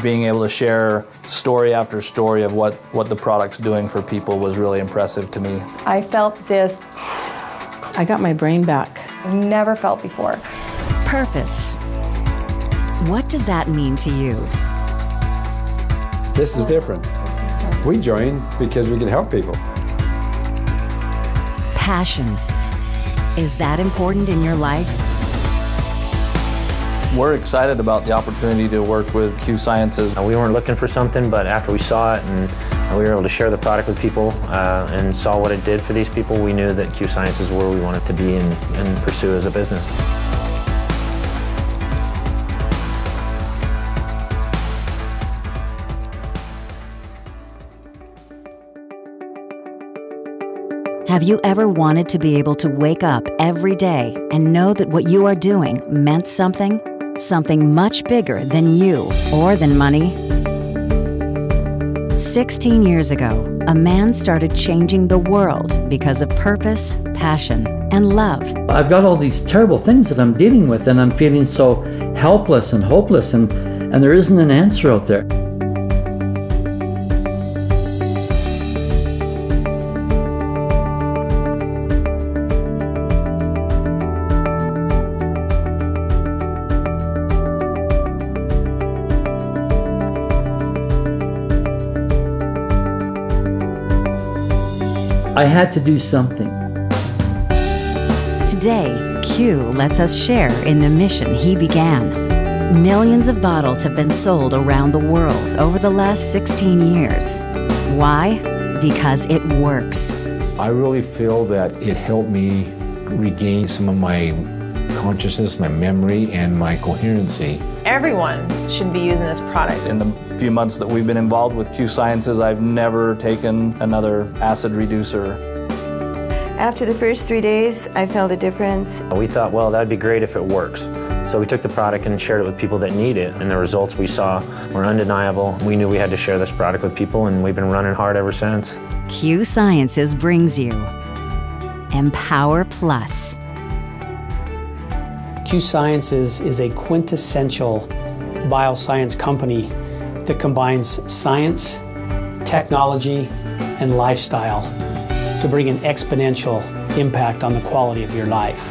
Being able to share story after story of what the product's doing for people was really impressive to me. I felt this. I got my brain back. Never felt before. Purpose. What does that mean to you? This is different. We joined because we can help people. Passion. Is that important in your life? We're excited about the opportunity to work with Q Sciences. We weren't looking for something, but after we saw it and we were able to share the product with people and saw what it did for these people, we knew that Q Sciences is where we wanted to be and pursue as a business. Have you ever wanted to be able to wake up every day and know that what you are doing meant something? Something much bigger than you or than money? 16 years ago, a man started changing the world because of purpose, passion, and love. I've got all these terrible things that I'm dealing with, and I'm feeling so helpless and hopeless, and there isn't an answer out there. I had to do something. Today, Q lets us share in the mission he began. Millions of bottles have been sold around the world over the last 16 years. Why? Because it works. I really feel that it helped me regain some of my consciousness, my memory, and my coherency. Everyone should be using this product. In the few months that we've been involved with Q Sciences, I've never taken another acid reducer. After the first 3 days, I felt a difference. We thought, well, that'd be great if it works. So we took the product and shared it with people that need it, and the results we saw were undeniable. We knew we had to share this product with people, and we've been running hard ever since. Q Sciences brings you Empower Plus. Q Sciences is a quintessential bioscience company that combines science, technology, and lifestyle to bring an exponential impact on the quality of your life.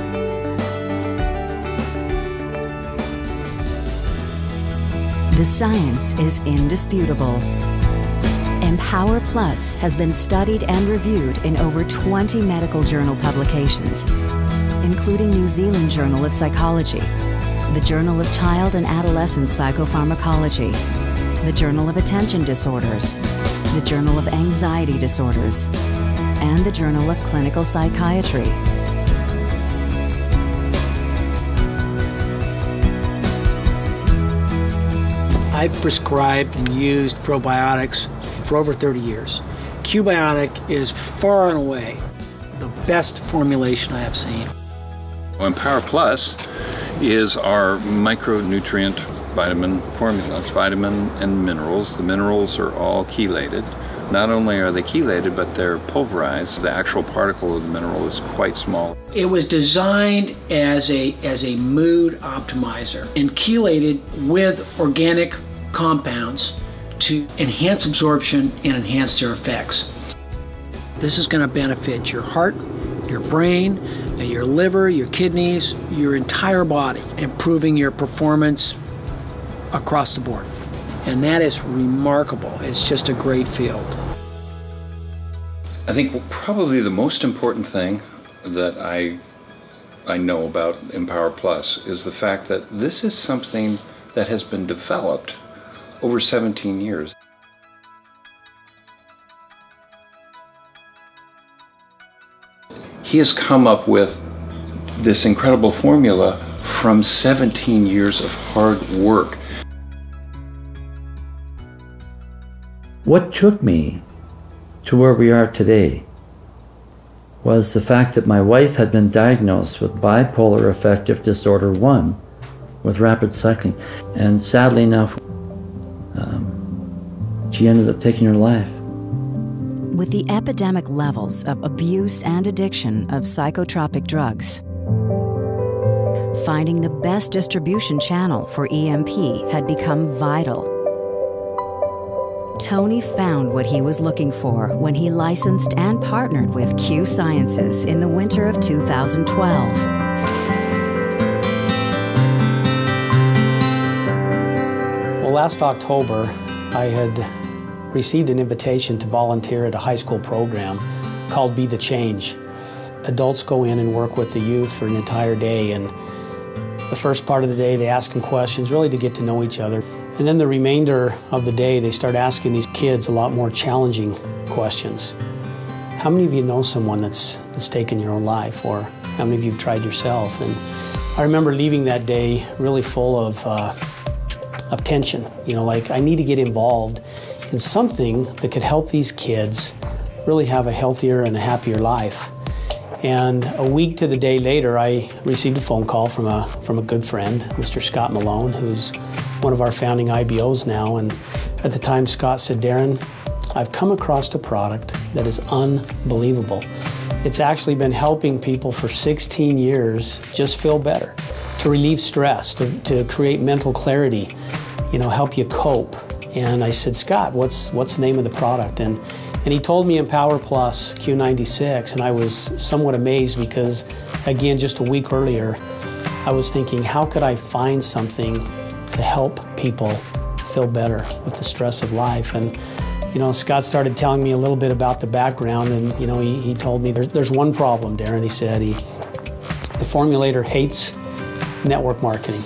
The science is indisputable. Empower Plus has been studied and reviewed in over 20 medical journal publications, including New Zealand Journal of Psychology, the Journal of Child and Adolescent Psychopharmacology, the Journal of Attention Disorders, the Journal of Anxiety Disorders, and the Journal of Clinical Psychiatry. I've prescribed and used probiotics for over 30 years. Q-Biotic is far and away the best formulation I have seen. Empower Plus is our micronutrient vitamin formula. It's vitamin and minerals. The minerals are all chelated. Not only are they chelated, but they're pulverized. The actual particle of the mineral is quite small. It was designed as a mood optimizer and chelated with organic compounds to enhance absorption and enhance their effects. This is going to benefit your heart, your brain, your liver, your kidneys, your entire body, improving your performance across the board. And that is remarkable. It's just a great field. I think probably the most important thing that I know about Empower Plus is the fact that this is something that has been developed over 17 years. He has come up with this incredible formula from 17 years of hard work. What took me to where we are today was the fact that my wife had been diagnosed with bipolar affective disorder 1 with rapid cycling, and sadly enough, she ended up taking her life. With the epidemic levels of abuse and addiction of psychotropic drugs, finding the best distribution channel for EMP had become vital. Tony found what he was looking for when he licensed and partnered with Q Sciences in the winter of 2012. Well, last October, I had received an invitation to volunteer at a high school program called Be the Change. Adults go in and work with the youth for an entire day, and the first part of the day they ask them questions really to get to know each other. And then the remainder of the day they start asking these kids a lot more challenging questions. How many of you know someone that's taken your own life, or how many of you have tried yourself? And I remember leaving that day really full of tension. You know, like I need to get involved in something that could help these kids really have a healthier and a happier life. And a week to the day later, I received a phone call from a good friend, Mr. Scott Malone, who's one of our founding IBOs now. And at the time, Scott said, "Darren, I've come across a product that is unbelievable. It's actually been helping people for 16 years just feel better, to relieve stress, to create mental clarity, you know, help you cope." And I said, "Scott, what's the name of the product?" And he told me Empower Plus Q96, and I was somewhat amazed because, again, just a week earlier, I was thinking, how could I find something to help people feel better with the stress of life? And, you know, Scott started telling me a little bit about the background, and, you know, he told me there's one problem, Darren. He said the formulator hates network marketing.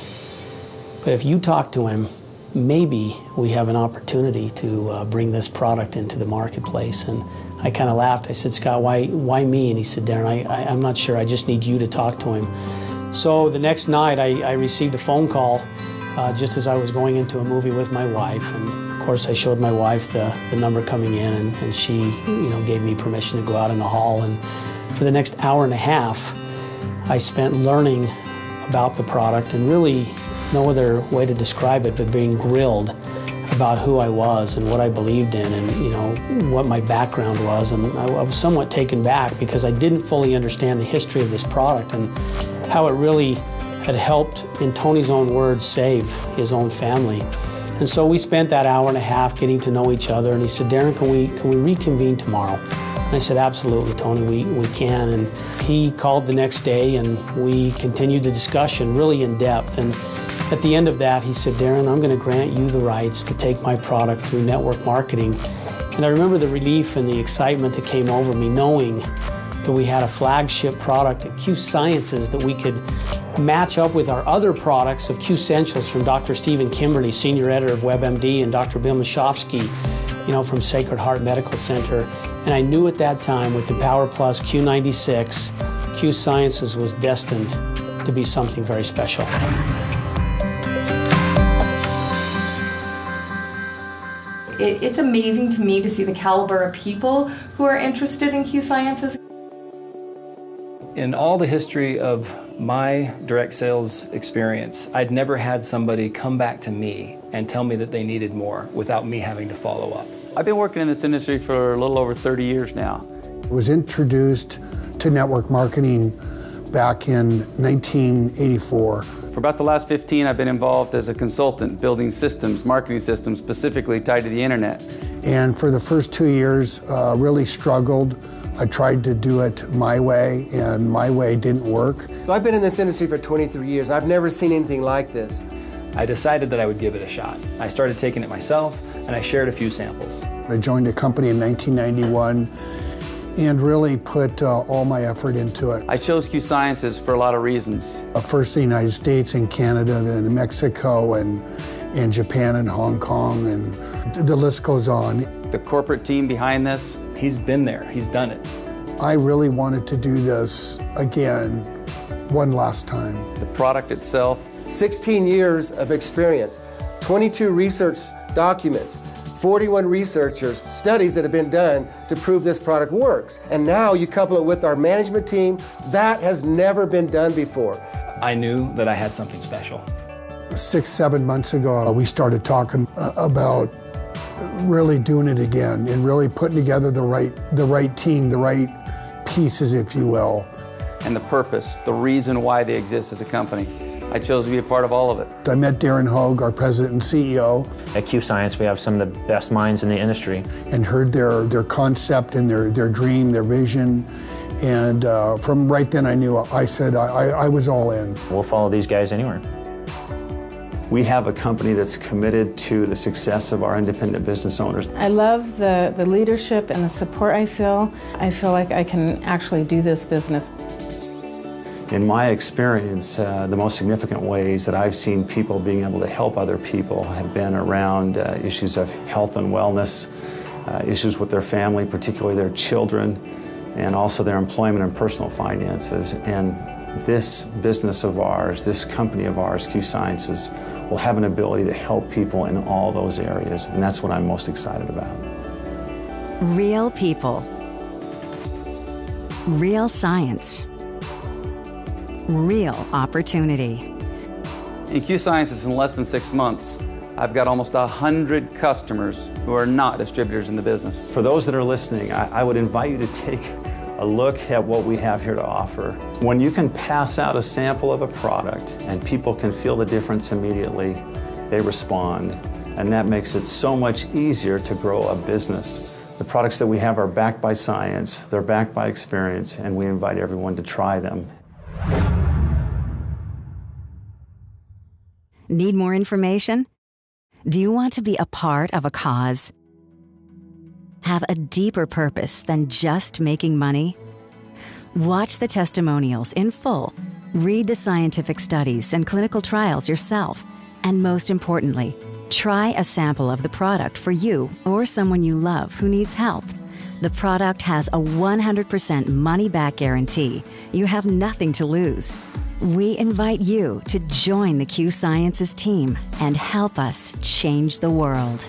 But if you talk to him, maybe we have an opportunity to bring this product into the marketplace. And I kind of laughed. I said, "Scott, why me?" And he said, "Darren, I'm not sure. I just need you to talk to him." So the next night, I received a phone call just as I was going into a movie with my wife. And of course, I showed my wife the number coming in, and she, you know, gave me permission to go out in the hall. And for the next hour and a half, I spent learning about the product, and really no other way to describe it but being grilled about who I was and what I believed in, and, you know, what my background was. And I was somewhat taken back because I didn't fully understand the history of this product and how it really had helped, in Tony's own words, save his own family. And so we spent that hour and a half getting to know each other, and he said, "Darren, can we reconvene tomorrow?" And I said, "Absolutely, Tony, we can." And he called the next day, and we continued the discussion really in depth. And at the end of that, he said, "Darren, I'm going to grant you the rights to take my product through network marketing." And I remember the relief and the excitement that came over me, knowing that we had a flagship product at Q Sciences that we could match up with our other products of Q Essentials from Dr. Stephen Kimberly, senior editor of WebMD, and Dr. Bill Mashofsky, you know, from Sacred Heart Medical Center. And I knew at that time, with Empower Plus Q96, Q Sciences was destined to be something very special. It's amazing to me to see the caliber of people who are interested in Q Sciences. In all the history of my direct sales experience, I'd never had somebody come back to me and tell me that they needed more without me having to follow up. I've been working in this industry for a little over 30 years now. I was introduced to network marketing back in 1984. For about the last 15, I've been involved as a consultant building systems, marketing systems specifically tied to the internet. And for the first 2 years, really struggled. I tried to do it my way, and my way didn't work. I've been in this industry for 23 years. I've never seen anything like this. I decided that I would give it a shot. I started taking it myself, and I shared a few samples. I joined a company in 1991 and really put all my effort into it. I chose Q Sciences for a lot of reasons. First the United States and Canada, then Mexico and Japan and Hong Kong, and the list goes on. The corporate team behind this, he's been there, he's done it. I really wanted to do this again, one last time. The product itself. 16 years of experience, 22 research documents, 41 researchers, studies that have been done to prove this product works. And now you couple it with our management team, that has never been done before. I knew that I had something special. 6, 7 months ago, we started talking about really doing it again and really putting together the right team, the right pieces, if you will. And the purpose, the reason why they exist as a company. I chose to be a part of all of it. I met Darren Hogue, our president and CEO. At Q-Science, we have some of the best minds in the industry. And heard their concept and their dream, their vision. And from right then I knew, I said I was all in. We'll follow these guys anywhere. We have a company that's committed to the success of our independent business owners. I love the leadership and the support I feel. I feel like I can actually do this business. In my experience, the most significant ways that I've seen people being able to help other people have been around issues of health and wellness, issues with their family, particularly their children, and also their employment and personal finances. And this business of ours, this company of ours, Q-Sciences, will have an ability to help people in all those areas, and that's what I'm most excited about. Real people. Real science. Real opportunity. In Q-Sciences, in less than 6 months, I've got almost 100 customers who are not distributors in the business. For those that are listening, I would invite you to take a look at what we have here to offer. When you can pass out a sample of a product and people can feel the difference immediately, they respond. And that makes it so much easier to grow a business. The products that we have are backed by science, they're backed by experience, and we invite everyone to try them. Need more information? Do you want to be a part of a cause? Have a deeper purpose than just making money? Watch the testimonials in full, read the scientific studies and clinical trials yourself, and most importantly, try a sample of the product for you or someone you love who needs help. The product has a 100% money-back guarantee. You have nothing to lose. We invite you to join the Q-Sciences team and help us change the world.